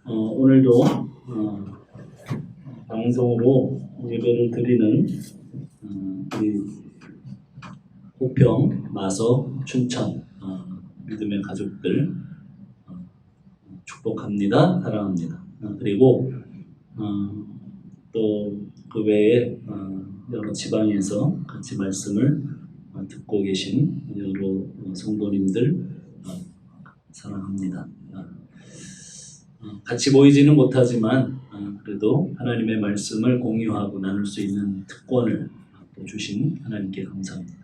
오늘도 방송으로 예배를 드리는 우리 호평, 마서, 춘천 믿음의 가족들 축복합니다. 사랑합니다. 그리고 또 그 외에 여러 지방에서 같이 말씀을 듣고 계신 여러 성도님들 사랑합니다. 같이 모이지는 못하지만 그래도 하나님의 말씀을 공유하고 나눌 수 있는 특권을 주신 하나님께 감사합니다.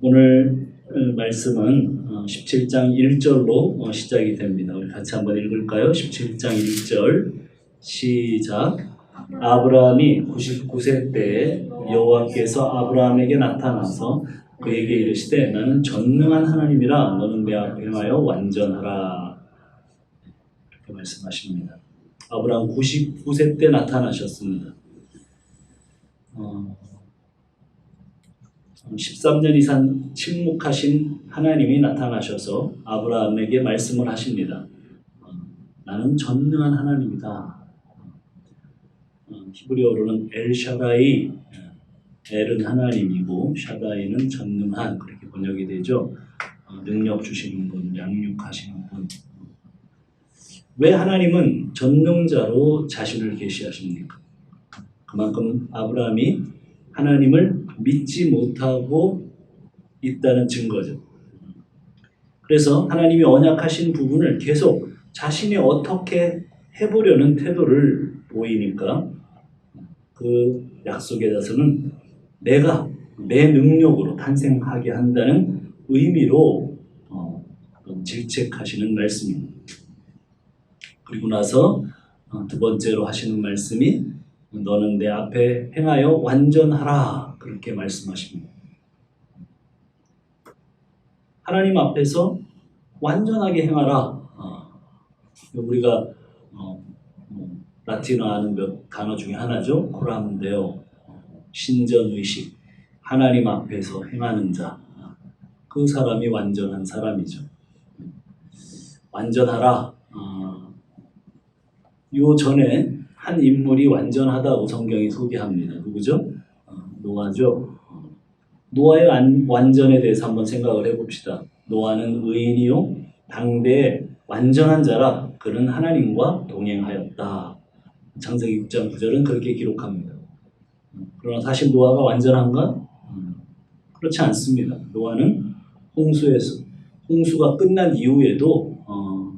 오늘 말씀은 17장 1절로 시작이 됩니다. 우리 같이 한번 읽을까요? 17장 1절 시작. 아브라함이 99세 때에 여호와께서 아브라함에게 나타나서 그에게 이르시되 나는 전능한 하나님이라 너는 내 앞에 행하여 완전하라. 이렇게 말씀하십니다. 아브라함 99세 때 나타나셨습니다. 13년 이상 침묵하신 하나님이 나타나셔서 아브라함에게 말씀을 하십니다. 나는 전능한 하나님이다. 히브리어로는 엘샤다이, 엘은 하나님이고 샤다이는 전능한, 그렇게 번역이 되죠. 능력 주시는 분, 양육하시는 분. 왜 하나님은 전능자로 자신을 계시하십니까? 그만큼 아브라함이 하나님을 믿지 못하고 있다는 증거죠. 그래서 하나님이 언약하신 부분을 계속 자신이 어떻게 해보려는 태도를 보이니까 그 약속에 대해서는 내가 내 능력으로 탄생하게 한다는 의미로 질책하시는 말씀입니다. 그리고 나서 두 번째로 하시는 말씀이 너는 내 앞에 행하여 완전하라, 그렇게 말씀하십니다. 하나님 앞에서 완전하게 행하라. 우리가 라틴어 아는 몇 단어 중에 하나죠. 코람데오, 신전의식, 하나님 앞에서 행하는 자. 그 사람이 완전한 사람이죠. 완전하라. 요 전에 한 인물이 완전하다고 성경이 소개합니다. 누구죠? 노아죠. 노아의 완전에 대해서 한번 생각을 해봅시다. 노아는 의인이요 당대의 완전한 자라 그는 하나님과 동행하였다. 창세기 6장 9절은 그렇게 기록합니다. 그러나 사실 노아가 완전한가? 그렇지 않습니다. 노아는 홍수가 끝난 이후에도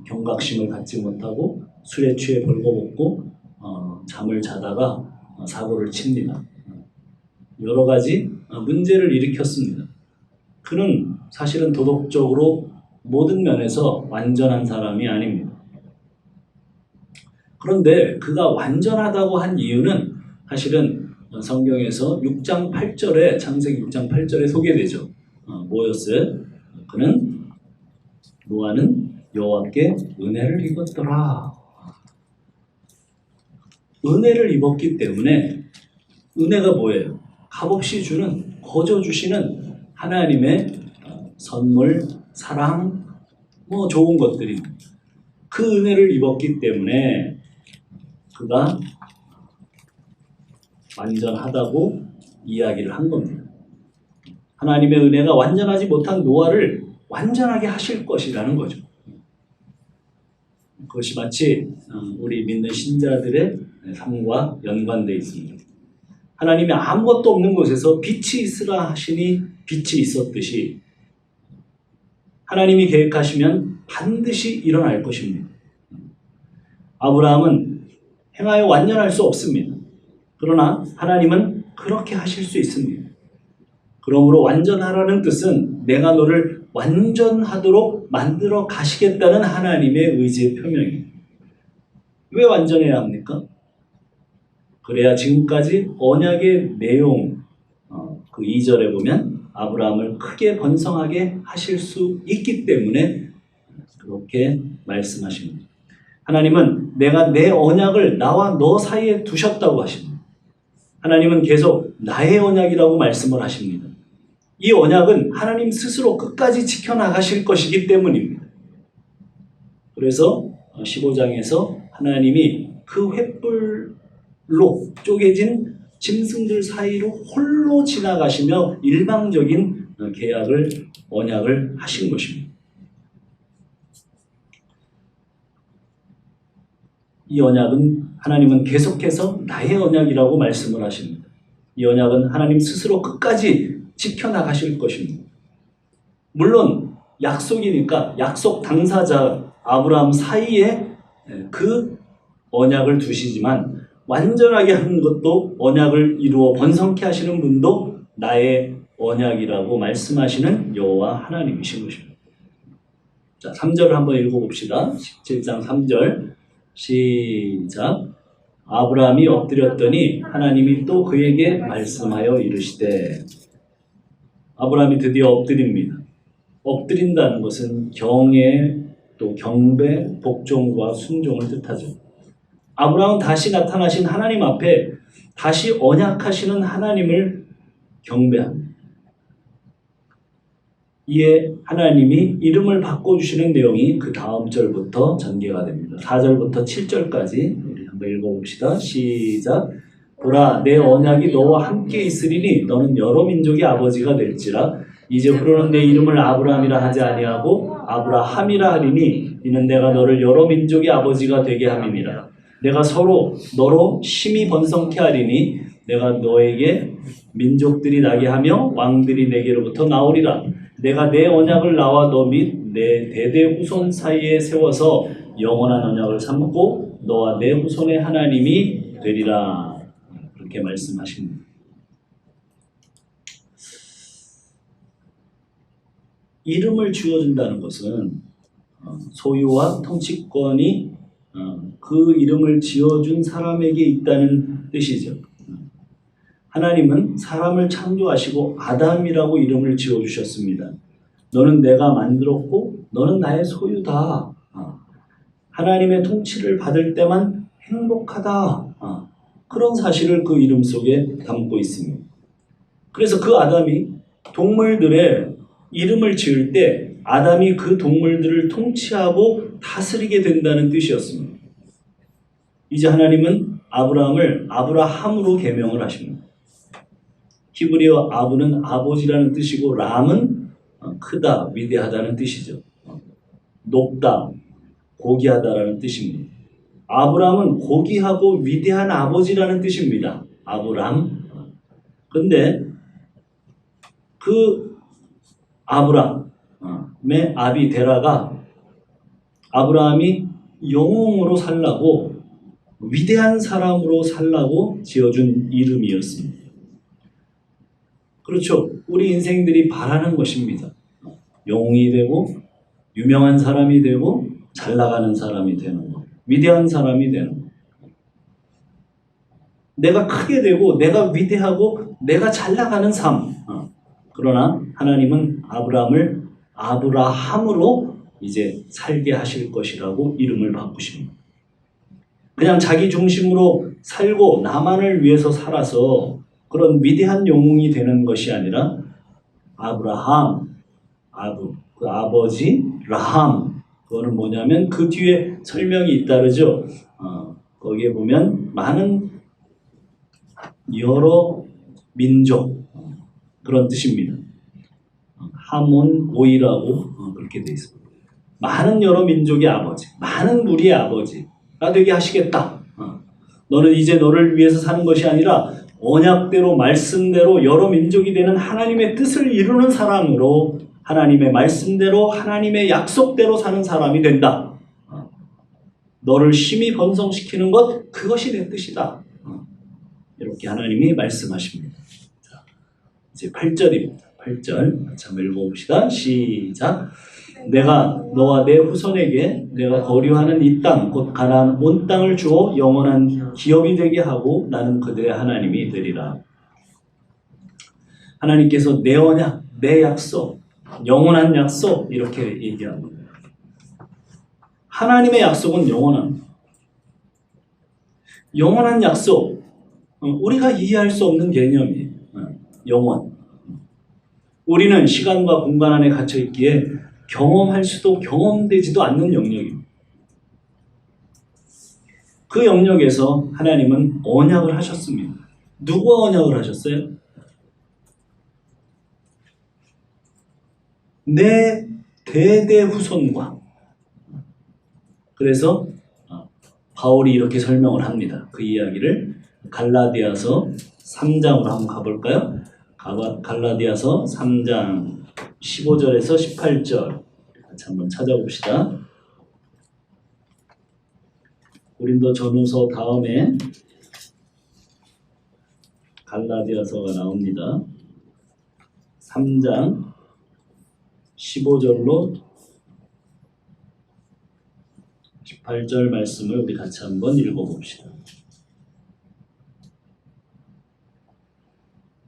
경각심을 갖지 못하고 술에 취해 벌거벗고 잠을 자다가 사고를 칩니다. 여러 가지 문제를 일으켰습니다. 그는 사실은 도덕적으로 모든 면에서 완전한 사람이 아닙니다. 그런데 그가 완전하다고 한 이유는 사실은 성경에서 6장 8절에 창세기 6장 8절에 소개되죠. 뭐였어요? 노아는 여호와께 은혜를 입었더라. 은혜를 입었기 때문에, 은혜가 뭐예요? 값없이 주는, 거저 주시는 하나님의 선물, 사랑, 좋은 것들입니다. 그 은혜를 입었기 때문에 그가 완전하다고 이야기를 한 겁니다. 하나님의 은혜가 완전하지 못한 노아를 완전하게 하실 것이라는 거죠. 그것이 마치 우리 믿는 신자들의 삶과 연관되어 있습니다. 하나님이 아무것도 없는 곳에서 빛이 있으라 하시니 빛이 있었듯이 하나님이 계획하시면 반드시 일어날 것입니다. 아브라함은 행하여 완전할 수 없습니다. 그러나 하나님은 그렇게 하실 수 있습니다. 그러므로 완전하라는 뜻은 내가 너를 완전하도록 만들어 가시겠다는 하나님의 의지의 표명입니다. 왜 완전해야 합니까? 그래야 지금까지 언약의 내용, 그 2절에 보면 아브라함을 크게 번성하게 하실 수 있기 때문에 그렇게 말씀하십니다. 하나님은 내가 내 언약을 나와 너 사이에 두셨다고 하십니다. 하나님은 계속 나의 언약이라고 말씀을 하십니다. 이 언약은 하나님 스스로 끝까지 지켜나가실 것이기 때문입니다. 그래서 15장에서 하나님이 그 횃불로 쪼개진 짐승들 사이로 홀로 지나가시며 일방적인 계약을, 언약을 하신 것입니다. 이 언약은 하나님은 계속해서 나의 언약이라고 말씀을 하십니다. 이 언약은 하나님 스스로 끝까지 지켜나가실 것입니다. 물론 약속이니까 약속 당사자 아브라함 사이에 그 언약을 두시지만 완전하게 하는 것도 언약을 이루어 번성케 하시는 분도 나의 언약이라고 말씀하시는 여호와 하나님이신 것입니다. 자, 3절을 한번 읽어봅시다. 17장 3절 시작. 아브라함이 엎드렸더니 하나님이 또 그에게 말씀하여 이르시되. 아브라함이 드디어 엎드립니다. 엎드린다는 것은 경외, 또 경배, 복종과 순종을 뜻하죠. 아브라함은 다시 나타나신 하나님 앞에 다시 언약하시는 하나님을 경배합니다. 이에 하나님이 이름을 바꿔주시는 내용이 그 다음 절부터 전개가 됩니다. 4절부터 7절까지 우리 한번 읽어봅시다. 시작. 보라, 내 언약이 너와 함께 있으리니 너는 여러 민족의 아버지가 될지라. 이제부로는 내 이름을 아브라함이라 하지 아니하고 아브라함이라 하리니 이는 내가 너를 여러 민족의 아버지가 되게 함이니라. 내가 서로 너로 심히 번성케 하리니 내가 너에게 민족들이 나게 하며 왕들이 내게로부터 나오리라. 내가 내 언약을 나와 너 및 내 대대 후손 사이에 세워서 영원한 언약을 삼고 너와 내 후손의 하나님이 되리라. 그렇게 말씀하십니다. 이름을 지어준다는 것은 소유와 통치권이 그 이름을 지어준 사람에게 있다는 뜻이죠. 하나님은 사람을 창조하시고 아담이라고 이름을 지어주셨습니다. 너는 내가 만들었고 너는 나의 소유다. 하나님의 통치를 받을 때만 행복하다. 그런 사실을 그 이름 속에 담고 있습니다. 그래서 그 아담이 동물들의 이름을 지을 때 아담이 그 동물들을 통치하고 다스리게 된다는 뜻이었습니다. 이제 하나님은 아브라함을 아브라함으로 계명을 하십니다. 히브리어 아브는 아버지라는 뜻이고 람은 크다, 위대하다는 뜻이죠. 높다, 고귀하다라는 뜻입니다. 아브라함은 고귀하고 위대한 아버지라는 뜻입니다. 아브람. 그런데 그 아브람의 아비 데라가 아브라함이 영웅으로 살라고 위대한 사람으로 살라고 지어준 이름이었습니다. 그렇죠. 우리 인생들이 바라는 것입니다. 영웅이 되고 유명한 사람이 되고 잘 나가는 사람이 되는 것, 위대한 사람이 되는 것. 내가 크게 되고 내가 위대하고 내가 잘 나가는 삶. 그러나 하나님은 아브라함을 아브라함으로 이제 살게 하실 것이라고 이름을 바꾸십니다. 그냥 자기 중심으로 살고 나만을 위해서 살아서 그런 위대한 영웅이 되는 것이 아니라 아브라함, 그 아버지 라함, 그거는 뭐냐면 그 뒤에 설명이 잇따르죠. 거기에 보면 많은 여러 민족 그런 뜻입니다. 하몬 오이라고 그렇게 되어 있습니다. 많은 여러 민족의 아버지, 많은 무리의 아버지가 되게 하시겠다. 너는 이제 너를 위해서 사는 것이 아니라 언약대로 말씀대로 여러 민족이 되는 하나님의 뜻을 이루는 사람으로 하나님의 말씀대로 하나님의 약속대로 사는 사람이 된다. 너를 심히 번성시키는 것, 그것이 내 뜻이다. 이렇게 하나님이 말씀하십니다. 자, 이제 8절입니다. 8절 같이 한번 읽어봅시다. 시작. 내가 너와 내 후손에게 내가 거류하는 이 땅 곧 가나안 온 땅을 주어 영원한 기업이 되게 하고 나는 그들의 하나님이 되리라. 하나님께서 내 언약, 내 약속, 영원한 약속 이렇게 얘기합니다. 하나님의 약속은 영원합니다. 영원한 약속, 우리가 이해할 수 없는 개념이에요. 영원. 우리는 시간과 공간 안에 갇혀 있기에 경험할 수도 경험되지도 않는 영역입니다. 그 영역에서 하나님은 언약을 하셨습니다. 누구와 언약을 하셨어요? 내 대대 후손과. 그래서 바울이 이렇게 설명을 합니다. 그 이야기를 갈라디아서 3장으로 한번 가볼까요? 갈라디아서 3장 15절에서 18절 같이 한번 찾아봅시다. 고린도전후서 다음에 갈라디아서가 나옵니다. 3장 15절로 18절 말씀을 우리 같이 한번 읽어봅시다.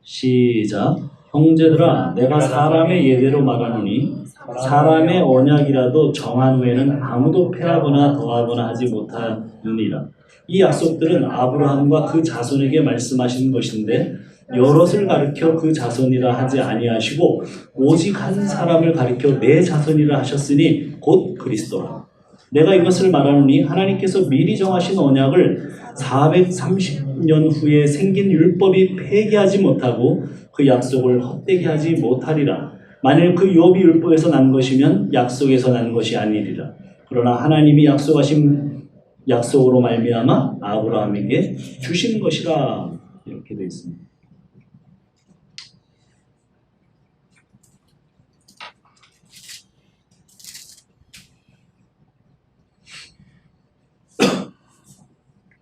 시작. 형제들아, 내가 사람의 예대로 말하노니 사람의 언약이라도 정한 후에는 아무도 패하거나 더하거나 하지 못하느니라. 이 약속들은 아브라함과 그 자손에게 말씀하신 것인데 여럿을 가리켜 그 자손이라 하지 아니하시고 오직 한 사람을 가리켜 내 자손이라 하셨으니 곧 그리스도라. 내가 이것을 말하노니 하나님께서 미리 정하신 언약을 430년 후에 생긴 율법이 폐기하지 못하고 그 약속을 헛되게 하지 못하리라. 만일 그 율법이 율법에서 난 것이면 약속에서 난 것이 아니리라. 그러나 하나님이 약속하신 약속으로 말미암아 아브라함에게 주신 것이라. 이렇게 되어 있습니다.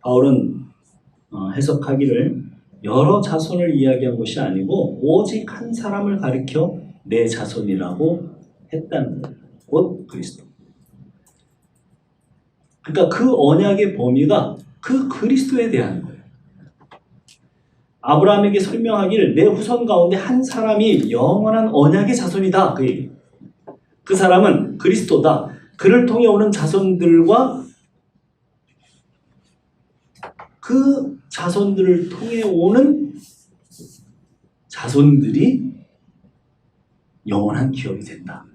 바울은 해석하기를 여러 자손을 이야기한 것이 아니고 오직 한 사람을 가리켜 내 자손이라고 했다는 거예요. 곧 그리스도. 그러니까 그 언약의 범위가 그 그리스도에 대한 거예요. 아브라함에게 설명하기를 내 후손 가운데 한 사람이 영원한 언약의 자손이다. 그 얘기. 그 사람은 그리스도다. 그를 통해 오는 자손들과 그 자손들을 통해 오는 자손들이 영원한 기업이 된다.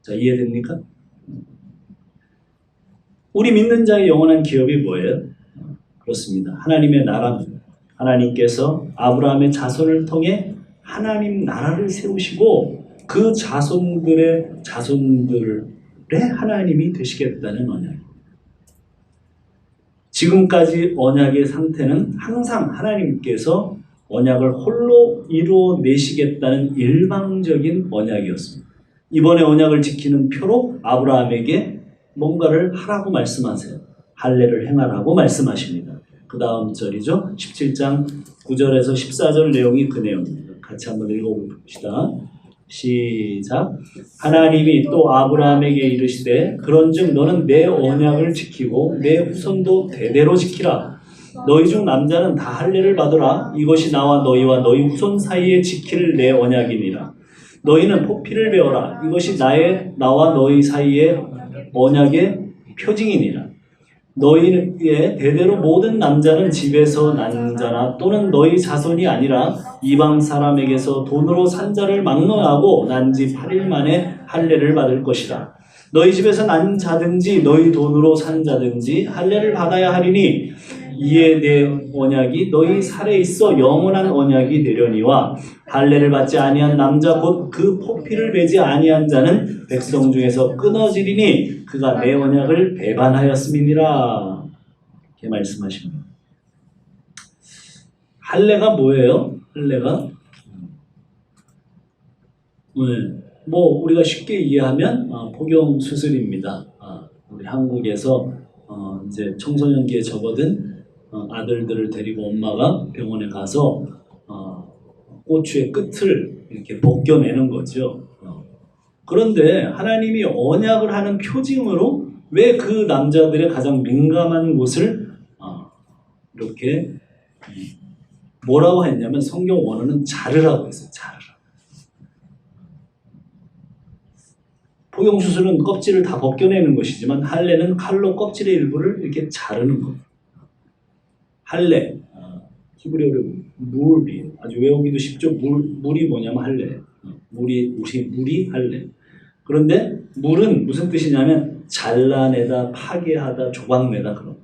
자, 이해됩니까? 우리 믿는 자의 영원한 기업이 뭐예요? 그렇습니다. 하나님의 나라입니다. 하나님께서 아브라함의 자손을 통해 하나님 나라를 세우시고 그 자손들의 하나님이 되시겠다는 언약입니다. 지금까지 언약의 상태는 항상 하나님께서 언약을 홀로 이루어내시겠다는 일방적인 언약이었습니다. 이번에 언약을 지키는 표로 아브라함에게 뭔가를 하라고 말씀하세요. 할례를 행하라고 말씀하십니다. 그 다음 절이죠. 17장 9절에서 14절 내용이 그 내용입니다. 같이 한번 읽어봅시다. 시작. 하나님이 또 아브라함에게 이르시되 그런즉 너는 내 언약을 지키고 내 후손도 대대로 지키라. 너희 중 남자는 다 할례를 받으라. 이것이 나와 너희와 너희 후손 사이에 지킬 내 언약이니라. 너희는 포피를 베어라. 이것이 나와 너희 사이의 언약의 표징이니라. 너희의 대대로 모든 남자는 집에서 난 자나 또는 너희 자손이 아니라 이방 사람에게서 돈으로 산 자를 막론하고 난 지 8일 만에 할례를 받을 것이라. 너희 집에서 난 자든지 너희 돈으로 산 자든지 할례를 받아야 하리니 이에 내 언약이 너희 살에 있어 영원한 언약이 되려니와 할례를 받지 아니한 남자 곧 그 포피를 베지 아니한 자는 백성 중에서 끊어지리니 그가 내 언약을 배반하였음이니라. 이렇게 말씀하십니다. 할례가 뭐예요? 할례가 뭐 우리가 쉽게 이해하면 포경 수술입니다. 우리 한국에서 이제 청소년기에 접어든 아들들을 데리고 엄마가 병원에 가서 꼬추의 끝을 이렇게 벗겨내는 거죠. 그런데 하나님이 언약을 하는 표징으로 왜 그 남자들의 가장 민감한 곳을 이렇게 뭐라고 했냐면 성경 원어는 자르라고 했어요. 자르라. 포경수술은 껍질을 다 벗겨내는 것이지만 할례는 칼로 껍질의 일부를 이렇게 자르는 겁니다. 할례, 히브리어로 물이에요. 아주 외우기도 쉽죠. 물이 뭐냐면 할례. 물이 할례. 그런데 물은 무슨 뜻이냐면 잘라내다, 파괴하다, 조각내다 그런.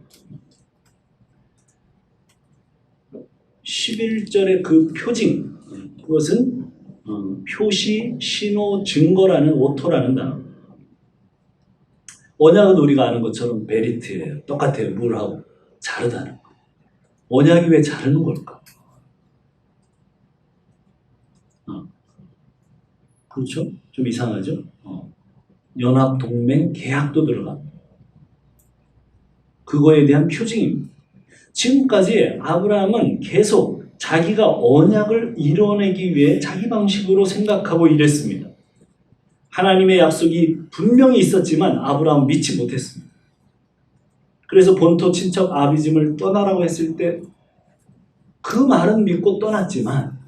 11절의 그 표징, 그것은 표시, 신호, 증거라는 오토라는 단어. 언약은 우리가 아는 것처럼 베리트예요. 똑같아요. 물하고 자르다는 거. 언약이 왜 자르는 걸까? 그렇죠? 좀 이상하죠? 연합, 동맹, 계약도 들어가. 그거에 대한 표징입니다. 지금까지 아브라함은 계속 자기가 언약을 이뤄내기 위해 자기 방식으로 생각하고 일했습니다. 하나님의 약속이 분명히 있었지만 아브라함은 믿지 못했습니다. 그래서 본토 친척 아비짐을 떠나라고 했을 때 그 말은 믿고 떠났지만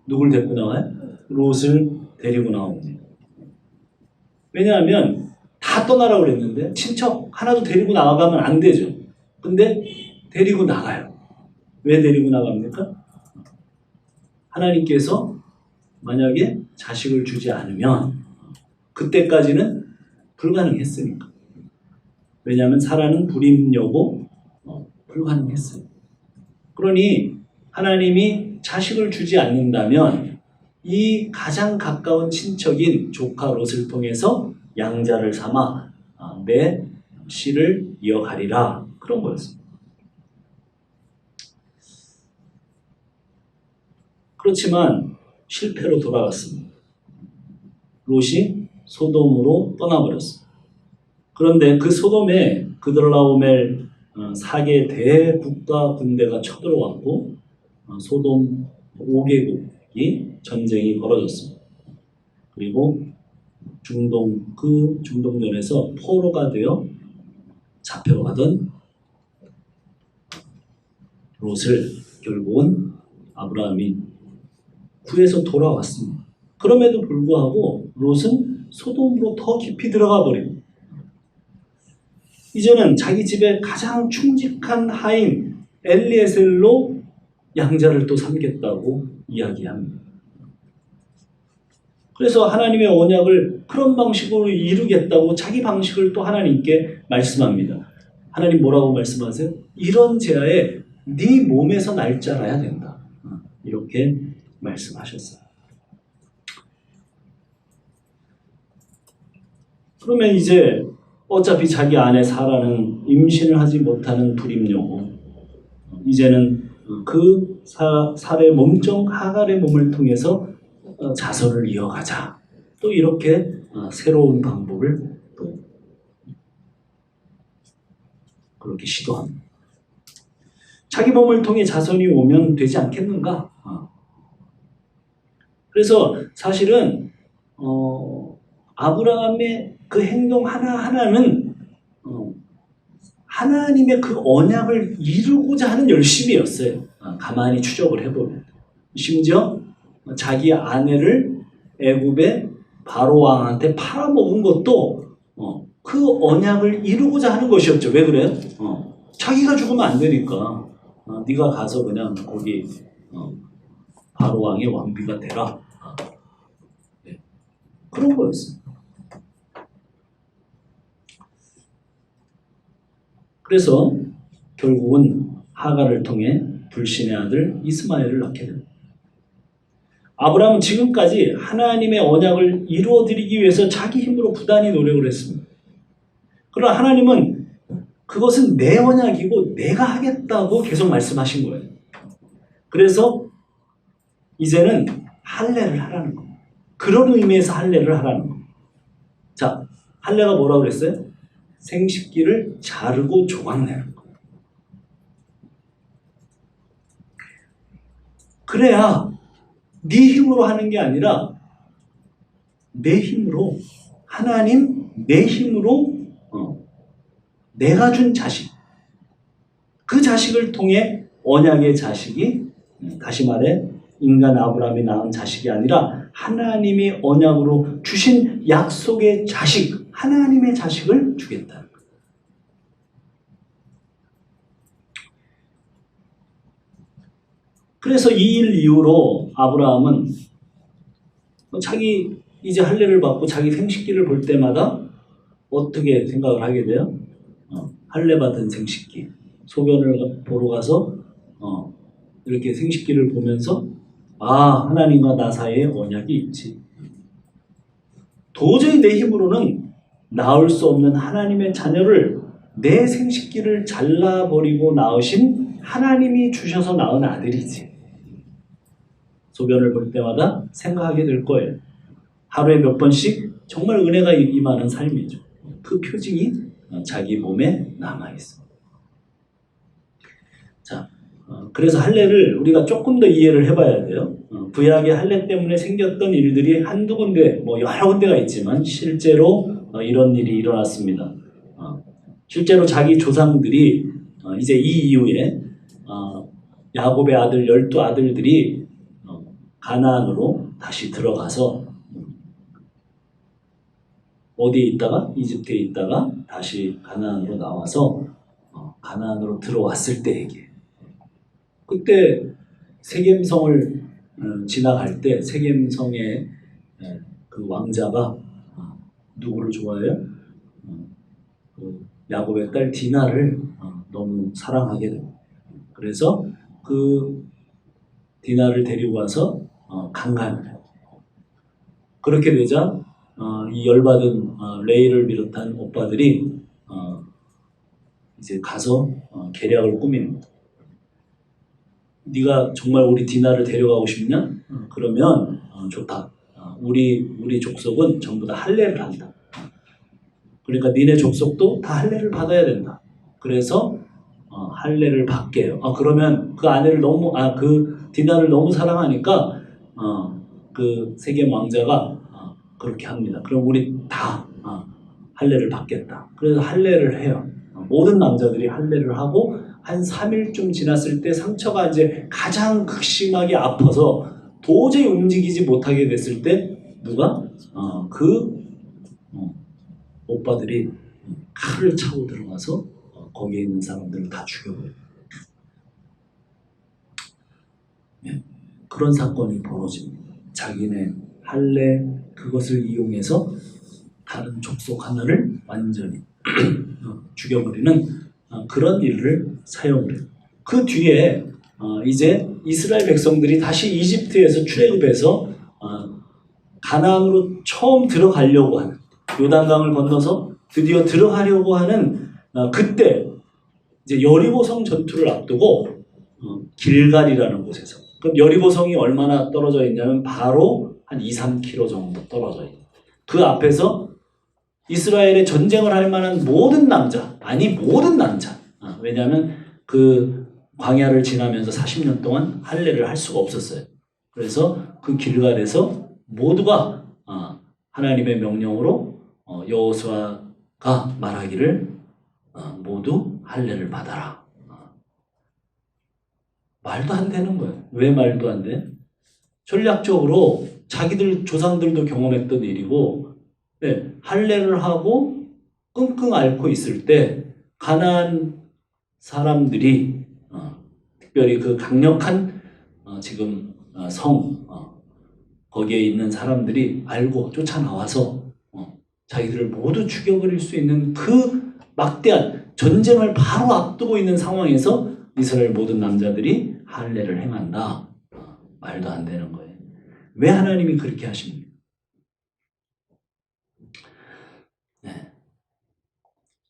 누굴 데리고 나와요? 롯을 데리고 나옵니다. 왜냐하면 다 떠나라고 그랬는데 친척 하나도 데리고 나가면 안 되죠. 근데 데리고 나가요. 왜 데리고 나갑니까? 하나님께서 만약에 자식을 주지 않으면 그때까지는 불가능했으니까. 왜냐하면 사라는 불임여고 불가능했어요. 그러니 하나님이 자식을 주지 않는다면 이 가장 가까운 친척인 조카 롯을 통해서 양자를 삼아 내 씨를 이어가리라. 그런 거였습니다. 그렇지만 실패로 돌아갔습니다. 롯이 소돔으로 떠나버렸습니다. 그런데 그 소돔에 그들라오멜 4개 대국가 군대가 쳐들어왔고 소돔 5개국이 전쟁이 벌어졌습니다. 그리고 중동전에서 포로가 되어 잡혀가던 롯을 결국은 아브라함이 구해서 돌아왔습니다. 그럼에도 불구하고 롯은 소돔으로 더 깊이 들어가 버립니다. 이제는 자기 집에 가장 충직한 하인 엘리에셀로 양자를 또 삼겠다고 이야기합니다. 그래서 하나님의 언약을 그런 방식으로 이루겠다고 자기 방식을 또 하나님께 말씀합니다. 하나님 뭐라고 말씀하세요? 이런 제아에 네 몸에서 날 자라야 된다. 이렇게 말씀하셨어요. 그러면 이제 어차피 자기 아내 사라는 임신을 하지 못하는 불임여고 이제는 그 살의 몸종 하갈의 몸을 통해서 자손을 이어가자. 또 이렇게 새로운 방법을 또 그렇게 시도합니다. 자기 몸을 통해 자손이 오면 되지 않겠는가? 그래서 사실은 아브라함의 그 행동 하나하나는 하나님의 그 언약을 이루고자 하는 열심이었어요. 가만히 추적을 해보면. 심지어 자기 아내를 애굽의 바로 왕한테 팔아먹은 것도 그 언약을 이루고자 하는 것이었죠. 왜 그래요? 자기가 죽으면 안 되니까 네가 가서 그냥 거기 바로 왕의 왕비가 되라. 네. 그런 거였어요. 그래서 결국은 하갈을 통해 불신의 아들 이스마엘을 낳게 됩니다. 아브라함은 지금까지 하나님의 언약을 이루어드리기 위해서 자기 힘으로 부단히 노력을 했습니다. 그러나 하나님은 그것은 내 언약이고 내가 하겠다고 계속 말씀하신 거예요. 그래서 이제는 할례를 하라는 겁니다. 그런 의미에서 할례를 하라는 겁니다. 자, 할례가 뭐라고 그랬어요? 생식기를 자르고 조각내는 거예요. 그래야 네 힘으로 하는 게 아니라 내 힘으로 하나님 내 힘으로 내가 준 자식 그 자식을 통해 언약의 자식이 다시 말해 인간 아브라함이 낳은 자식이 아니라 하나님이 언약으로 주신 약속의 자식 하나님의 자식을 주겠다는 거예요. 그래서 이 일 이후로 아브라함은 자기 이제 할례를 받고 자기 생식기를 볼 때마다 어떻게 생각을 하게 돼요? 할례 받은 생식기, 소변을 보러 가서 이렇게 생식기를 보면서 하나님과 나 사이에 언약이 있지. 도저히 내 힘으로는 낳을 수 없는 하나님의 자녀를 내 생식기를 잘라버리고 낳으신 하나님이 주셔서 낳은 아들이지. 소변을 볼 때마다 생각하게 될 거예요. 하루에 몇 번씩 정말 은혜가 임하는 삶이죠. 그 표징이 자기 몸에 남아있어. 자, 그래서 할례를 우리가 조금 더 이해를 해봐야 돼요. 구약의 할례 때문에 생겼던 일들이 한두 군데, 여러 군데가 있지만 실제로 이런 일이 일어났습니다. 실제로 자기 조상들이 이제 이 이후에 야곱의 아들 12아들들이 가나안으로 다시 들어가서 어디에 있다가 이집트에 있다가 다시 가나안으로 나와서 가나안으로 들어왔을 때 얘기예요. 그때 세겜성을 지나갈 때 세겜성의 그 왕자가 누구를 좋아해요? 그 야곱의 딸 디나를 너무 사랑하게 됩니다. 그래서 그 디나를 데리고 와서 강간을 해요. 그렇게 되자 이 열받은 레이를 비롯한 오빠들이 이제 가서 계략을 꾸밉니다. 네가 정말 우리 디나를 데려가고 싶냐? 그러면 좋다. 우리 족속은 전부 다 할례를 한다. 그러니까 니네 족속도 다 할례를 받아야 된다. 그래서 할례를 받게 해요. 그러면 그 아내를 그 디나를 너무 사랑하니까 그 세겜 왕자가 그렇게 합니다. 그럼 우리 다 할례를 받겠다. 그래서 할례를 해요. 모든 남자들이 할례를 하고 한 3일쯤 지났을 때 상처가 이제 가장 극심하게 아파서 도저히 움직이지 못하게 됐을 때 누가? 오빠들이 칼을 차고 들어가서 거기에 있는 사람들을 다 죽여버려요. 네. 그런 사건이 벌어집니다. 자기네 할례 그것을 이용해서 다른 족속 하나를 완전히 죽여버리는 그런 일을 사용을 해요. 그 뒤에 이제 이스라엘 백성들이 다시 이집트에서 출애굽해서 가나안으로 처음 들어가려고 하는 요단강을 건너서 드디어 들어가려고 하는 그때 이제 여리고성 전투를 앞두고 길갈이라는 곳에서 그럼 여리고성이 얼마나 떨어져 있냐면 바로 한 2-3km 정도 떨어져 있어요. 그 앞에서 이스라엘의 전쟁을 할 만한 모든 남자 왜냐하면 그 광야를 지나면서 40년 동안 할례를 할 수가 없었어요. 그래서 그 길갈에서 모두가 하나님의 명령으로 여호수아가 말하기를 모두 할례를 받아라. 말도 안 되는 거예요. 왜 말도 안 돼? 전략적으로 자기들 조상들도 경험했던 일이고 할례를 하고 끙끙 앓고 있을 때 가나안 사람들이 특별히 그 강력한 지금 거기에 있는 사람들이 알고 쫓아나와서 자기들을 모두 죽여버릴 수 있는 그 막대한 전쟁을 바로 앞두고 있는 상황에서 이스라엘 모든 남자들이 할례를 행한다. 말도 안 되는 거예요. 왜 하나님이 그렇게 하십니까? 네.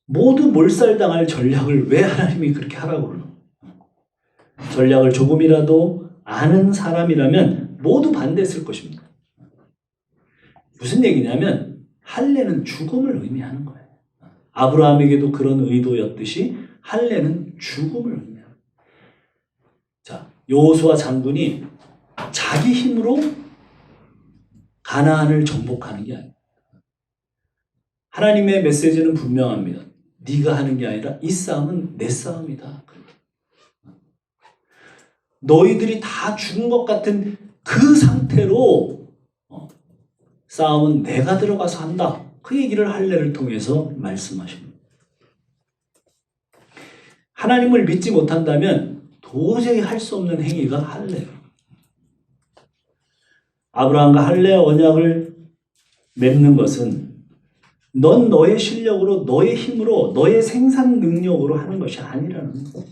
모두 몰살당할 전략을 왜 하나님이 그렇게 하라고 그러는 거예요? 전략을 조금이라도 아는 사람이라면 모두 반대했을 것입니다. 무슨 얘기냐면 할례는 죽음을 의미하는 거예요. 아브라함에게도 그런 의도였듯이 할례는 죽음을 의미합니다. 자, 여호수아 장군이 자기 힘으로 가나안을 정복하는 게 아니에요. 하나님의 메시지는 분명합니다. 네가 하는 게 아니라 이 싸움은 내 싸움이다. 너희들이 다 죽은 것 같은 그 상태로 싸움은 내가 들어가서 한다. 그 얘기를 할례를 통해서 말씀하십니다. 하나님을 믿지 못한다면 도저히 할 수 없는 행위가 할례예요. 아브라함과 할례 언약을 맺는 것은 넌 너의 실력으로, 너의 힘으로, 너의 생산 능력으로 하는 것이 아니라는 거예요.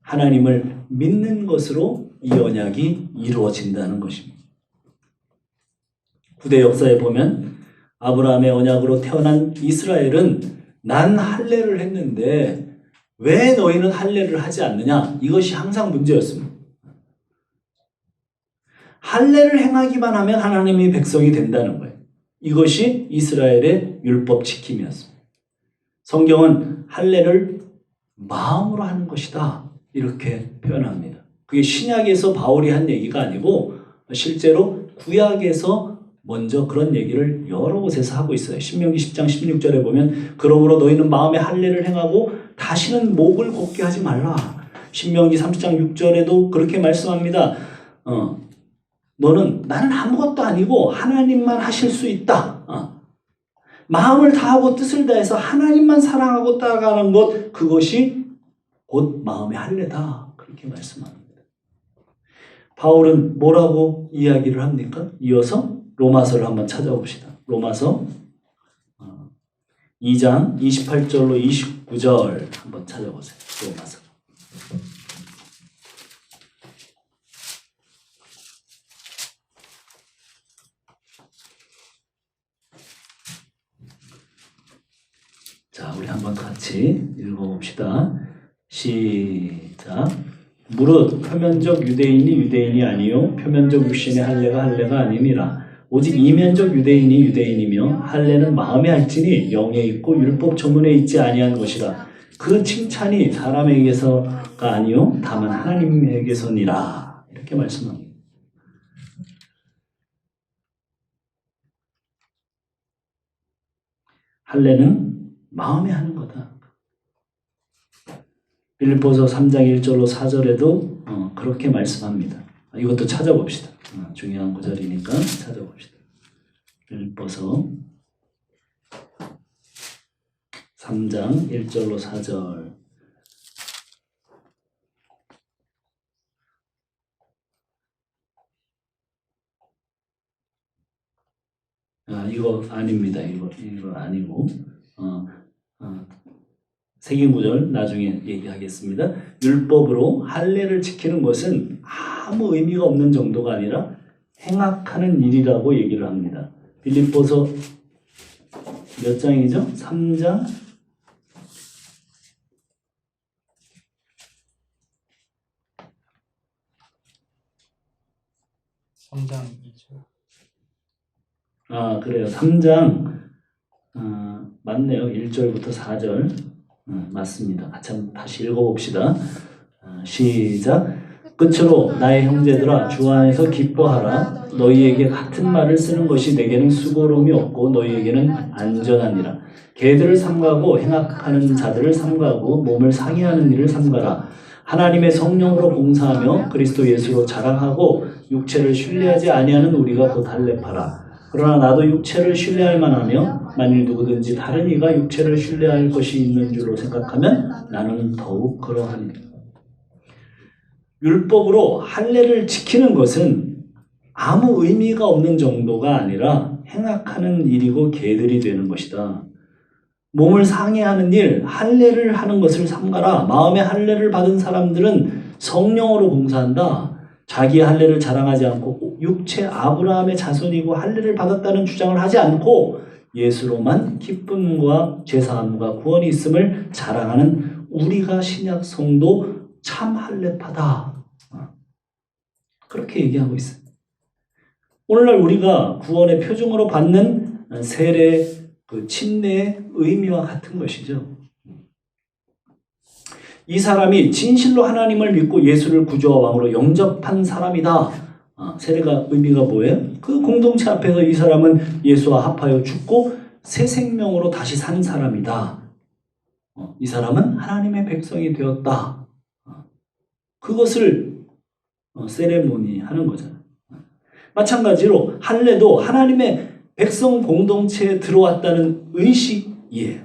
하나님을 믿는 것으로 이 언약이 이루어진다는 것입니다. 구대 역사에 보면 아브라함의 언약으로 태어난 이스라엘은 난 할례를 했는데 왜 너희는 할례를 하지 않느냐? 이것이 항상 문제였습니다. 할례를 행하기만 하면 하나님의 백성이 된다는 거예요. 이것이 이스라엘의 율법 지킴이었습니다. 성경은 할례를 마음으로 하는 것이다 이렇게 표현합니다. 그게 신약에서 바울이 한 얘기가 아니고 실제로 구약에서 먼저 그런 얘기를 여러 곳에서 하고 있어요. 신명기 10장 16절에 보면 그러므로 너희는 마음에 할례를 행하고 다시는 목을 곧게 하지 말라. 신명기 30장 6절에도 그렇게 말씀합니다. 나는 아무것도 아니고 하나님만 하실 수 있다. 마음을 다하고 뜻을 다해서 하나님만 사랑하고 따라가는 것, 그것이 곧 마음의 할례다. 그렇게 말씀합니다. 바울은 뭐라고 이야기를 합니까? 이어서 로마서를 한번 찾아봅시다. 로마서 2장 28절로 29절 한번 찾아보세요. 로마서. 자, 우리 한번 같이 읽어봅시다. 시작. 무릇 표면적 유대인이 유대인이 아니요 표면적 육신의 할례가 아니니라. 오직 이면적 유대인이 유대인이며 할례는 마음에 할지니 영에 있고 율법 조문에 있지 아니한 것이라. 그 칭찬이 사람에게서가 아니요 다만 하나님에게서니라. 이렇게 말씀합니다. 할례는 마음에 하는 거다. 빌립보서 3장 1절로 4절에도 그렇게 말씀합니다. 이것도 찾아봅시다. 중요한 구절이니까 찾아봅시다. 빌립보서 3장 1절로 4절. 이거 아닙니다. 이거 아니고 색인 구절 나중에 얘기하겠습니다. 율법으로 할례를 지키는 것은 아무 의미가 없는 정도가 아니라 행악하는 일이라고 얘기를 합니다. 빌립보서 몇 장이죠? 3장 3장 2절. 그래요. 3장 맞네요. 1절부터 4절 맞습니다. 같이 다시 읽어봅시다. 시작. 끝으로 나의 형제들아 주 안에서 기뻐하라. 너희에게 같은 말을 쓰는 것이 내게는 수고로움이 없고 너희에게는 안전하니라. 개들을 삼가고 행악하는 자들을 삼가고 몸을 상해하는 일을 삼가라. 하나님의 성령으로 봉사하며 그리스도 예수로 자랑하고 육체를 신뢰하지 아니하는 우리가 곧 할례파라. 그러나 나도 육체를 신뢰할 만하며 만일 누구든지 다른 이가 육체를 신뢰할 것이 있는 줄로 생각하면 나는 더욱 그러하니. 율법으로 할례를 지키는 것은 아무 의미가 없는 정도가 아니라 행악하는 일이고 계들이 되는 것이다. 몸을 상해하는 일, 할례를 하는 것을 삼가라. 마음의 할례를 받은 사람들은 성령으로 봉사한다. 자기 할례를 자랑하지 않고 육체 아브라함의 자손이고 할례를 받았다는 주장을 하지 않고 예수로만 기쁨과 죄사함과 구원이 있음을 자랑하는 우리가 신약 성도 참 할례파다. 그렇게 얘기하고 있어요. 오늘날 우리가 구원의 표징으로 받는 세례, 침례의 의미와 같은 것이죠. 이 사람이 진실로 하나님을 믿고 예수를 구주와 왕으로 영접한 사람이다. 세례가 의미가 뭐예요? 그 공동체 앞에서 이 사람은 예수와 합하여 죽고 새 생명으로 다시 산 사람이다. 이 사람은 하나님의 백성이 되었다. 그것을 세레모니 하는 거잖아요. 마찬가지로 할례도 하나님의 백성 공동체에 들어왔다는 의식이에요.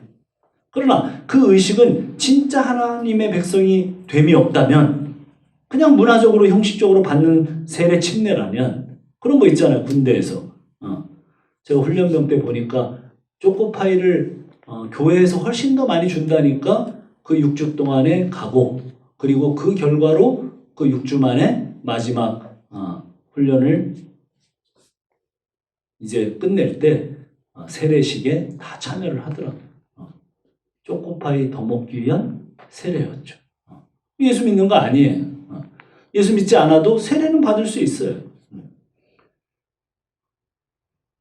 그러나 그 의식은 진짜 하나님의 백성이 됨이 없다면 그냥 문화적으로 형식적으로 받는 세례 침례라면 그런 거 있잖아요. 군대에서. 제가 훈련병 때 보니까 초코파이를 교회에서 훨씬 더 많이 준다니까 그 6주 동안에 가고 그리고 그 결과로 그 6주 만에 마지막 훈련을 이제 끝낼 때 세례식에 다 참여를 하더라고요. 초코파이 더 먹기 위한 세례였죠. 예수 믿는 거 아니에요. 예수 믿지 않아도 세례는 받을 수 있어요.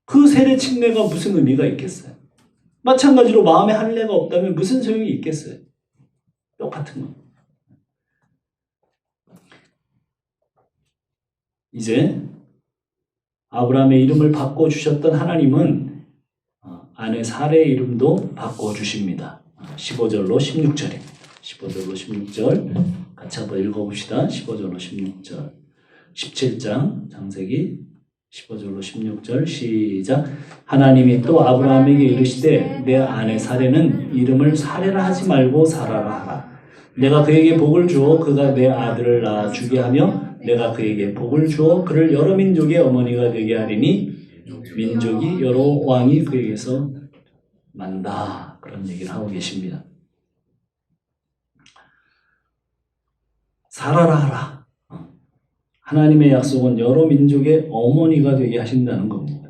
그 세례 침례가 무슨 의미가 있겠어요? 마찬가지로 마음에 할례가 없다면 무슨 소용이 있겠어요? 똑같은 거. 이제 아브라함의 이름을 바꿔주셨던 하나님은 아내 사례의 이름도 바꿔주십니다. 15절로 16절입니다. 15절로 16절 같이 한번 읽어봅시다. 15절로 16절 17장 창세기 15절로 16절 시작. 하나님이 또 아브라함에게 이르시되 내 아내 사례는 이름을 사례라 하지 말고 사라라 하라. 내가 그에게 복을 주어 그가 내 아들을 낳아 주게 하며 내가 그에게 복을 주어 그를 여러 민족의 어머니가 되게 하리니 민족이 여러 왕이 그에게서 난다. 그런 얘기를 하고 계십니다. 사라라 하라. 하나님의 약속은 여러 민족의 어머니가 되게 하신다는 겁니다.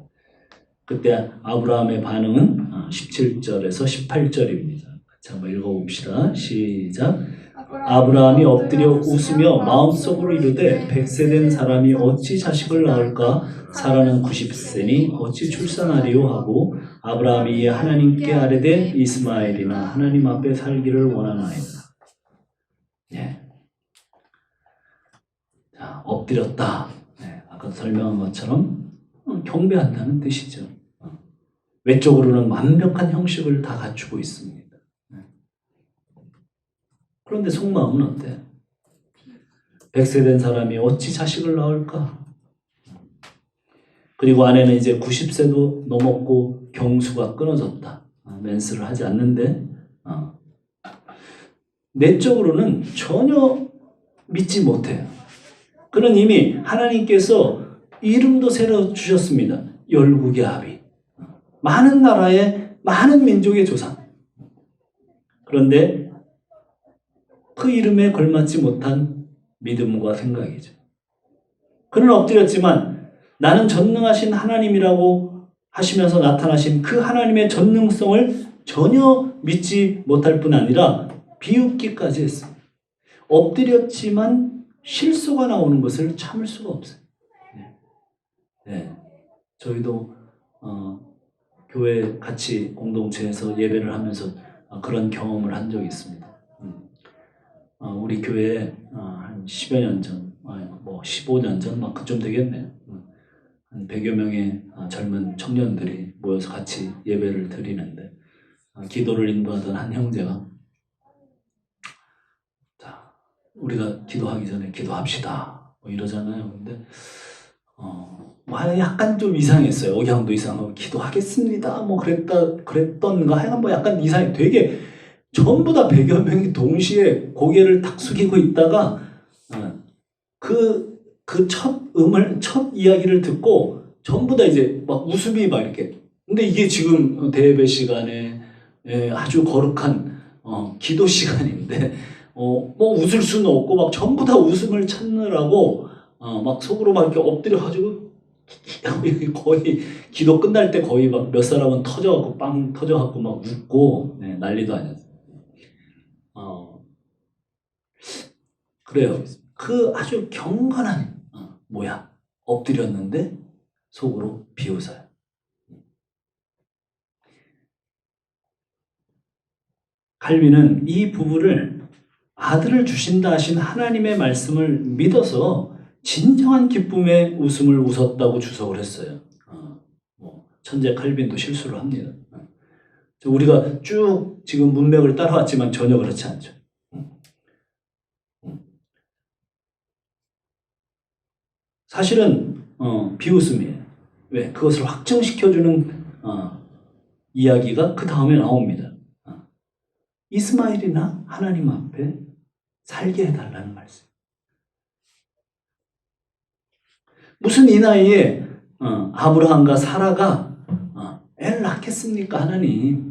그때 아브라함의 반응은 17절에서 18절입니다. 같이 한번 읽어봅시다. 시작. 아브라함이 엎드려 웃으며 마음속으로 이르되 100세 된 사람이 어찌 자식을 낳을까? 사라는 90세니 어찌 출산하리요 하고 아브라함이 하나님께 아뢰되 이스마엘이나 하나님 앞에 살기를 원하나이다. 예. 자, 엎드렸다. 네, 아까 설명한 것처럼 경배한다는 뜻이죠. 외적으로는 완벽한 형식을 다 갖추고 있습니다. 네. 그런데 속마음은 어때요? 100세 된 사람이 어찌 자식을 낳을까? 그리고 아내는 이제 90세도 넘었고 경수가 끊어졌다. 맨스를 하지 않는데 내적으로는 전혀 믿지 못해요. 그는 이미 하나님께서 이름도 새로 주셨습니다. 열국의 아비. 많은 나라의 많은 민족의 조상. 그런데 그 이름에 걸맞지 못한 믿음과 생각이죠. 그는 엎드렸지만 나는 전능하신 하나님이라고 하시면서 나타나신 그 하나님의 전능성을 전혀 믿지 못할 뿐 아니라 비웃기까지 했습니다. 엎드렸지만 실수가 나오는 것을 참을 수가 없어요. 네. 저희도 교회 같이 공동체에서 예배를 하면서 그런 경험을 한 적이 있습니다. 우리 교회에 한 10여 년 전, 뭐 15년 전, 막 그쯤 되겠네요. 한 100여 명의 젊은 청년들이 모여서 같이 예배를 드리는데 기도를 인도하던 한 형제가 자, 우리가 기도하기 전에 기도합시다 뭐 이러잖아요. 근데 약간 좀 이상했어요. 억양도 이상하고 기도하겠습니다 뭐 그랬던가 하여간 뭐 약간 이상해. 되게 전부 다 100여 명이 동시에 고개를 탁 숙이고 있다가 첫 이야기를 듣고 전부 다 이제 막 웃음이 막 이렇게. 근데 이게 지금 대예배 시간에 아주 거룩한 기도 시간인데 뭐 웃을 수는 없고 막 전부 다 웃음을 찾느라고 막 속으로 막 이렇게 엎드려가지고 거의 기도 끝날 때 거의 막 몇 사람은 터져갖고 빵 터져갖고 막 웃고 난리도 아니었어요. 그래요. 그 아주 경건한 모양 엎드렸는데 속으로 비웃어요. 칼빈은 이 부부를 아들을 주신다 하신 하나님의 말씀을 믿어서 진정한 기쁨의 웃음을 웃었다고 주석을 했어요. 천재 칼빈도 실수를 합니다. 우리가 쭉 지금 문맥을 따라왔지만 전혀 그렇지 않죠. 사실은 비웃음이에요. 왜? 그것을 확증시켜주는 이야기가 그 다음에 나옵니다. 이스마엘이나 하나님 앞에 살게 해달라는 말씀. 무슨 이 나이에 아브라함과 사라가 애를 낳겠습니까? 하나님.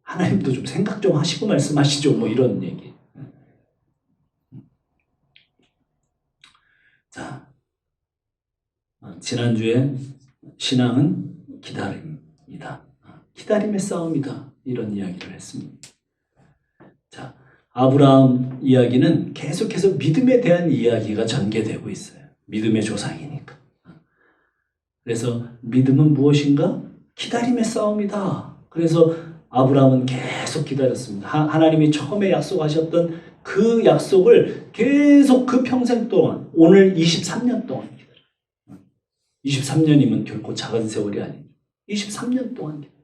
하나님도 좀 생각 좀 하시고 말씀하시죠. 뭐 이런 얘기. 자, 지난주에 신앙은 기다림이다. 기다림의 싸움이다. 이런 이야기를 했습니다. 자, 아브라함 이야기는 계속해서 믿음에 대한 이야기가 전개되고 있어요. 믿음의 조상이니까. 그래서 믿음은 무엇인가? 기다림의 싸움이다. 그래서 아브라함은 계속 기다렸습니다. 하나님이 처음에 약속하셨던 그 약속을 계속 그 평생 동안, 오늘 23년 동안 기다려요. 23년이면 결코 작은 세월이 아니에요. 23년 동안 기다려요.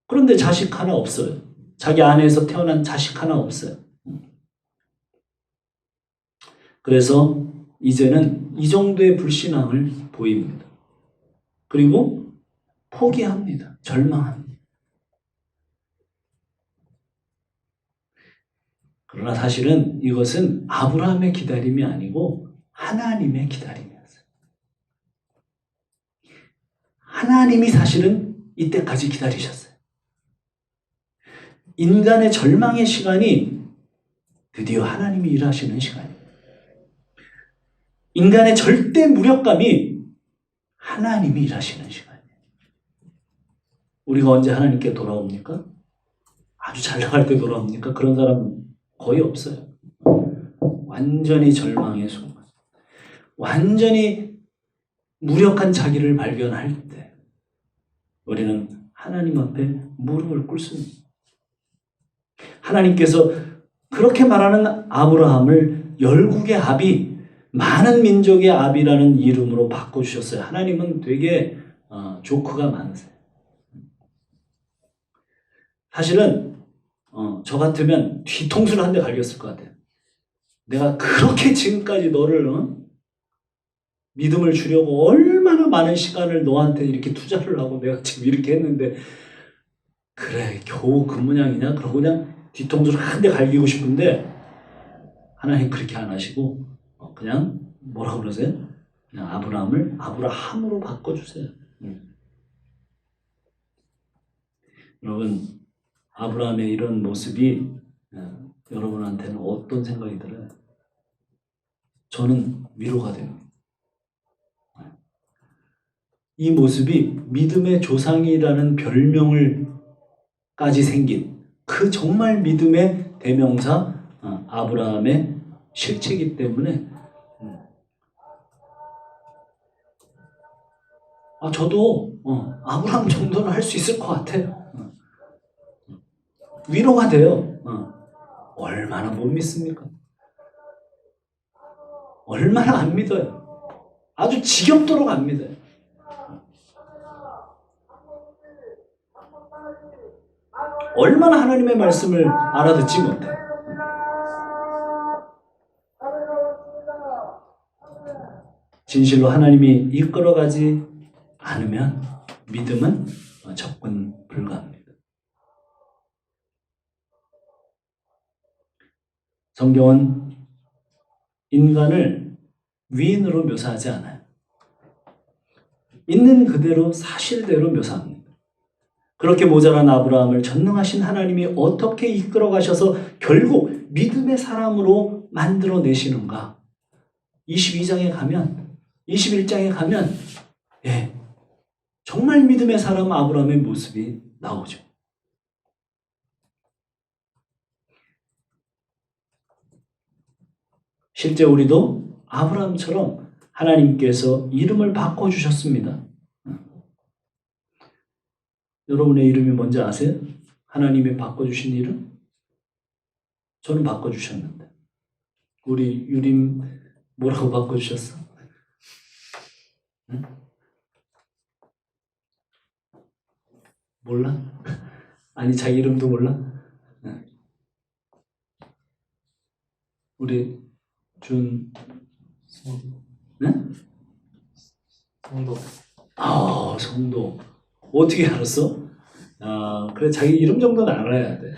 그런데 자식 하나 없어요. 자기 아내에서 태어난 자식 하나 없어요. 그래서 이제는 이 정도의 불신앙을 보입니다. 그리고 포기합니다. 절망합니다. 그러나 사실은 이것은 아브라함의 기다림이 아니고 하나님의 기다림이었어요. 하나님이 사실은 이때까지 기다리셨어요. 인간의 절망의 시간이 드디어 하나님이 일하시는 시간이에요. 인간의 절대 무력감이 하나님이 일하시는 시간이에요. 우리가 언제 하나님께 돌아옵니까? 아주 잘 나갈 때 돌아옵니까? 그런 사람은 거의 없어요. 완전히 절망의 순간, 완전히 무력한 자기를 발견할 때 우리는 하나님 앞에 무릎을 꿇습니다. 하나님께서 그렇게 말하는 아브라함을 열국의 아비, 많은 민족의 아비라는 이름으로 바꿔주셨어요. 하나님은 되게 조크가 많으세요. 사실은 저 같으면 뒤통수를 한 대 갈겼을 것 같아요. 내가 그렇게 지금까지 너를 믿음을 주려고 얼마나 많은 시간을 너한테 이렇게 투자를 하고 내가 지금 이렇게 했는데 그래 겨우 그 모양이냐? 그러고 그냥 뒤통수를 한 대 갈기고 싶은데 하나님 그렇게 안 하시고 그냥 뭐라고 그러세요? 그냥 아브라함을 아브라함으로 바꿔주세요. 여러분 아브라함의 이런 모습이 여러분한테는 어떤 생각이 들어요? 저는 위로가 됩니다. 이 모습이 믿음의 조상이라는 별명을까지 생긴 그 정말 믿음의 대명사 아브라함의 실체이기 때문에 저도 아브라함 정도는 할 수 있을 것 같아요. 위로가 돼요. 얼마나 못 믿습니까? 얼마나 안 믿어요. 아주 지겹도록 안 믿어요. 얼마나 하나님의 말씀을 알아듣지 못해요. 진실로 하나님이 이끌어가지 않으면 믿음은 접근 불가합니다. 성경은 인간을 위인으로 묘사하지 않아요. 있는 그대로 사실대로 묘사합니다. 그렇게 모자란 아브라함을 전능하신 하나님이 어떻게 이끌어 가셔서 결국 믿음의 사람으로 만들어내시는가? 22장에 가면 21장에 가면 정말 믿음의 사람 아브라함의 모습이 나오죠. 실제 우리도 아브라함처럼 하나님께서 이름을 바꿔주셨습니다. 여러분의 이름이 뭔지 아세요? 하나님이 바꿔주신 이름? 저는 바꿔주셨는데. 우리 유림 뭐라고 바꿔주셨어? 응? 몰라? 아니 자기 이름도 몰라? 응. 우리 네? 성도. 성도. 어떻게 알았어? 그래 자기 이름 정도는 알아야 돼.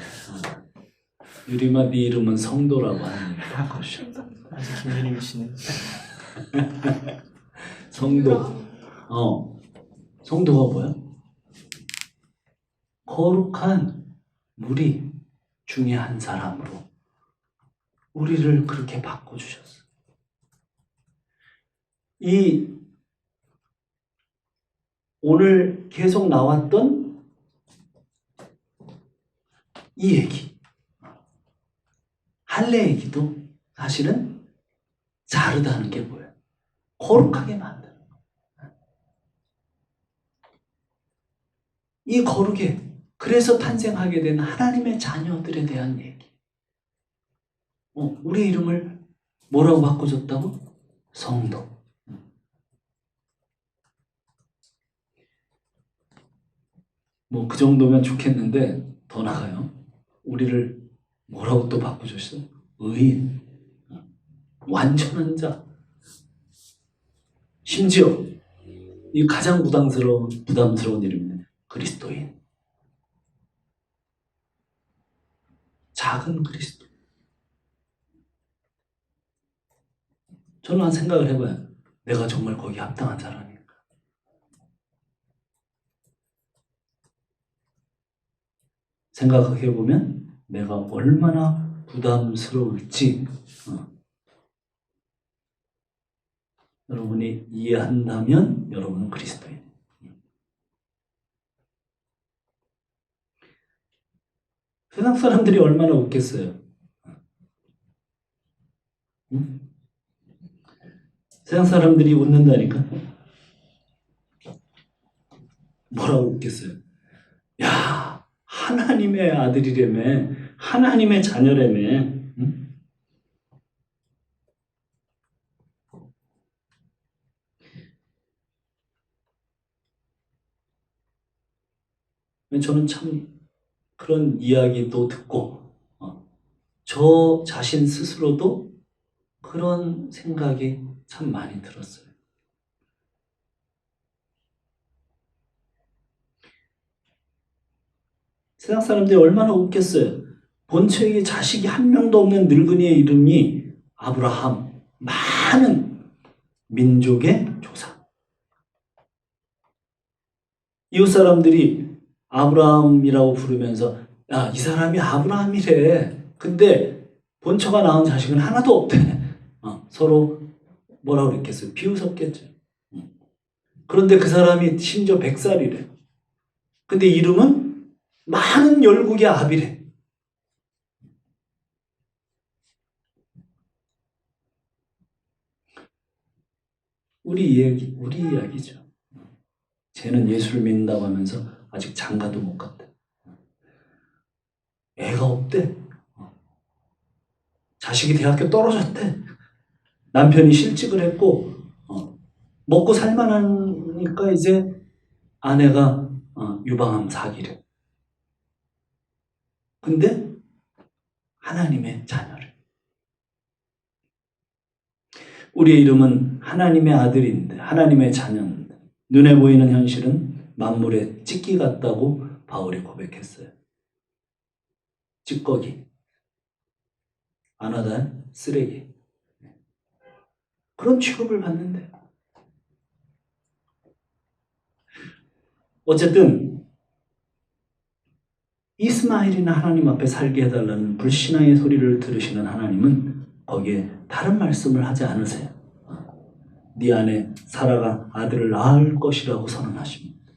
유림아, 네 이름은 성도라고 하는 아직 김유림 씨는 성도. 성도가 뭐야? 거룩한 무리 중에 한 사람으로 우리를 그렇게 바꿔주셨어. 이 오늘 계속 나왔던 이 얘기, 할례 얘기도 사실은 자르다는 게 뭐예요? 거룩하게 만드는 거. 이 거룩에 그래서 탄생하게 된 하나님의 자녀들에 대한 얘기. 우리 이름을 뭐라고 바꿔줬다고? 성도. 뭐 그 정도면 좋겠는데 더 나가요. 우리를 뭐라고 또 바꿔줬어? 의인. 완전한 자. 심지어 이 가장 부담스러운 이름입니다. 그리스도인. 작은 그리스도. 저는 한 생각을 해봐요. 내가 정말 거기 합당한 사람인가? 생각해보면 내가 얼마나 부담스러울지 여러분이 이해한다면 여러분은 그리스도인. 세상 사람들이 얼마나 웃겠어요. 응? 세상 사람들이 웃는다니까? 뭐라고 웃겠어요? 야, 하나님의 아들이라며, 하나님의 자녀라며. 응? 저는 참 그런 이야기도 듣고 저 자신 스스로도 그런 생각이 참 많이 들었어요. 세상 사람들이 얼마나 웃겠어요. 본처에게 자식이 한 명도 없는 늙은이의 이름이 아브라함, 많은 민족의 조상. 이웃 사람들이 아브라함이라고 부르면서 야, 이 사람이 아브라함이래. 근데 본처가 낳은 자식은 하나도 없대. 서로 뭐라고 그랬겠어요? 비웃었겠죠. 그런데 그 사람이 심지어 100살이래. 근데 이름은 많은 열국의 아비래. 우리 이야기죠. 쟤는 예수를 믿는다고 하면서 아직 장가도 못 갔대. 애가 없대. 자식이 대학교 떨어졌대. 남편이 실직을 했고 먹고 살만하니까 이제 아내가 유방암 사기래. 근데 하나님의 자녀를. 우리의 이름은 하나님의 아들인데 하나님의 자녀인데 눈에 보이는 현실은 만물의 찌꺼기 같다고 바울이 고백했어요. 찌꺼기. 안 하다 쓰레기. 그런 취급을 받는데 어쨌든 이스마엘이나 하나님 앞에 살게 해달라는 불신앙의 소리를 들으시는 하나님은 거기에 다른 말씀을 하지 않으세요. 네 안에 사라가 아들을 낳을 것이라고 선언하십니다.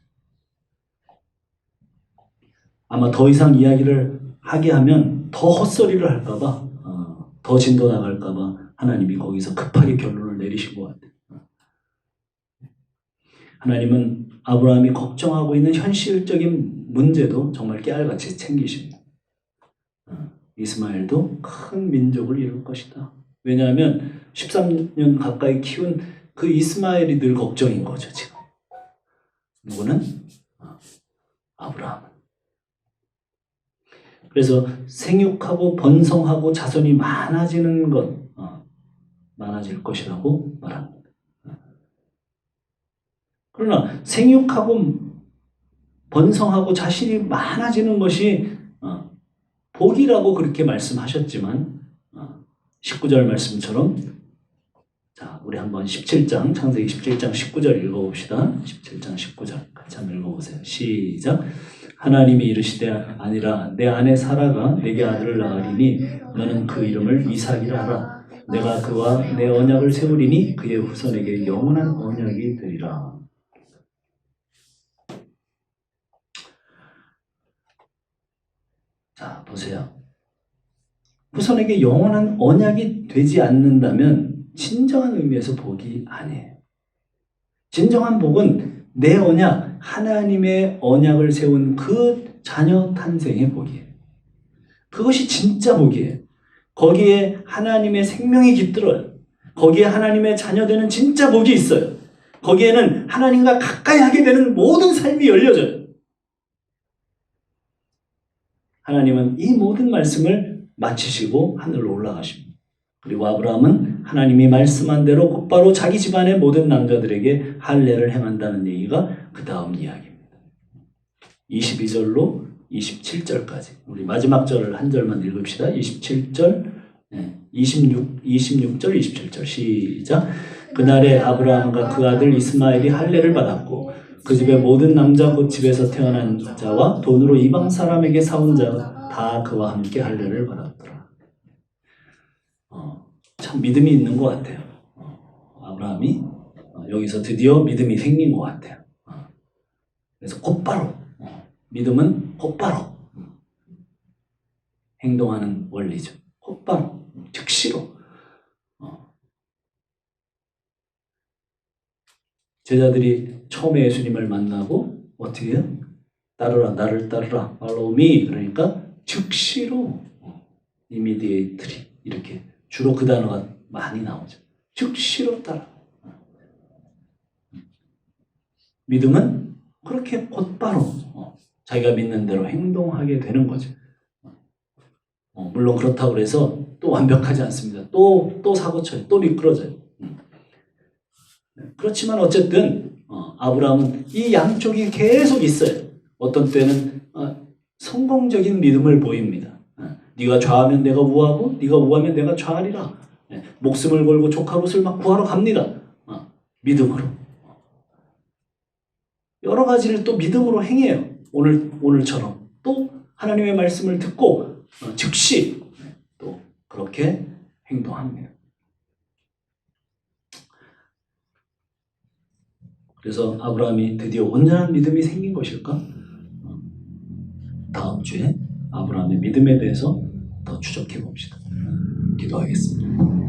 아마 더 이상 이야기를 하게 하면 더 헛소리를 할까봐 더 진도 나갈까봐 하나님이 거기서 급하게 결론을 내리신 것 같아요. 하나님은 아브라함이 걱정하고 있는 현실적인 문제도 정말 깨알같이 챙기십니다. 이스마엘도 큰 민족을 이룰 것이다. 왜냐하면 13년 가까이 키운 그 이스마엘이 늘 걱정인 거죠, 지금. 누구는? 아브라함은. 그래서 생육하고 번성하고 자손이 많아지는 것, 많아질 것이라고 말합니다. 그러나 생육하고 번성하고 자신이 많아지는 것이 복이라고 그렇게 말씀하셨지만 19절 말씀처럼 자, 우리 한번 17장 창세기 17장 19절 읽어봅시다. 17장 19절 같이 한번 읽어보세요. 시작. 하나님이 이르시되 아니라 내 아내 사라가 내게 아들을 낳으리니 너는 그 이름을 이삭이라 하라. 내가 그와 내 언약을 세우리니 그의 후손에게 영원한 언약이 되리라. 자, 보세요. 후손에게 영원한 언약이 되지 않는다면 진정한 의미에서 복이 아니에요. 진정한 복은 내 언약, 하나님의 언약을 세운 그 자녀 탄생의 복이에요. 그것이 진짜 복이에요. 거기에 하나님의 생명이 깃들어요. 거기에 하나님의 자녀되는 진짜 복이 있어요. 거기에는 하나님과 가까이 하게 되는 모든 삶이 열려져요. 하나님은 이 모든 말씀을 마치시고 하늘로 올라가십니다. 그리고 아브라함은 하나님이 말씀한 대로 곧바로 자기 집안의 모든 남자들에게 할례를 행한다는 얘기가 그 다음 이야기입니다. 22절로 27절까지 우리 마지막 절을 한 절만 읽읍시다. 27절, 26절, 27절 시작. 그날에 아브라함과 그 아들 이스마엘이 할례를 받았고 그 집의 모든 남자 곧 집에서 태어난 자와 돈으로 이방 사람에게 사온 자 다 그와 함께 할례를 받았더라. 참 믿음이 있는 것 같아요. 아브라함이 여기서 드디어 믿음이 생긴 것 같아요. 그래서 곧바로 믿음은 곧바로 행동하는 원리죠. 곧바로 즉시로 제자들이 처음에 예수님을 만나고 어떻게 해요? 따르라 나를 따르라 follow me 그러니까 즉시로 immediately 이렇게 주로 그 단어가 많이 나오죠. 즉시로 따라. 믿음은 그렇게 곧바로 자기가 믿는 대로 행동하게 되는 거죠. 물론 그렇다고 해서 또 완벽하지 않습니다. 또 사고쳐요. 또 미끄러져요. 그렇지만 어쨌든 아브라함은 이 양쪽이 계속 있어요. 어떤 때는 성공적인 믿음을 보입니다. 네가 좌하면 내가 우하고 네가 우하면 내가 좌하리라. 목숨을 걸고 조카롯을 막 구하러 갑니다. 믿음으로. 여러 가지를 또 믿음으로 행해요. 오늘처럼 또 하나님의 말씀을 듣고 즉시 또 그렇게 행동합니다. 그래서 아브라함이 드디어 온전한 믿음이 생긴 것일까? 다음 주에 아브라함의 믿음에 대해서 더 추적해 봅시다. 기도하겠습니다.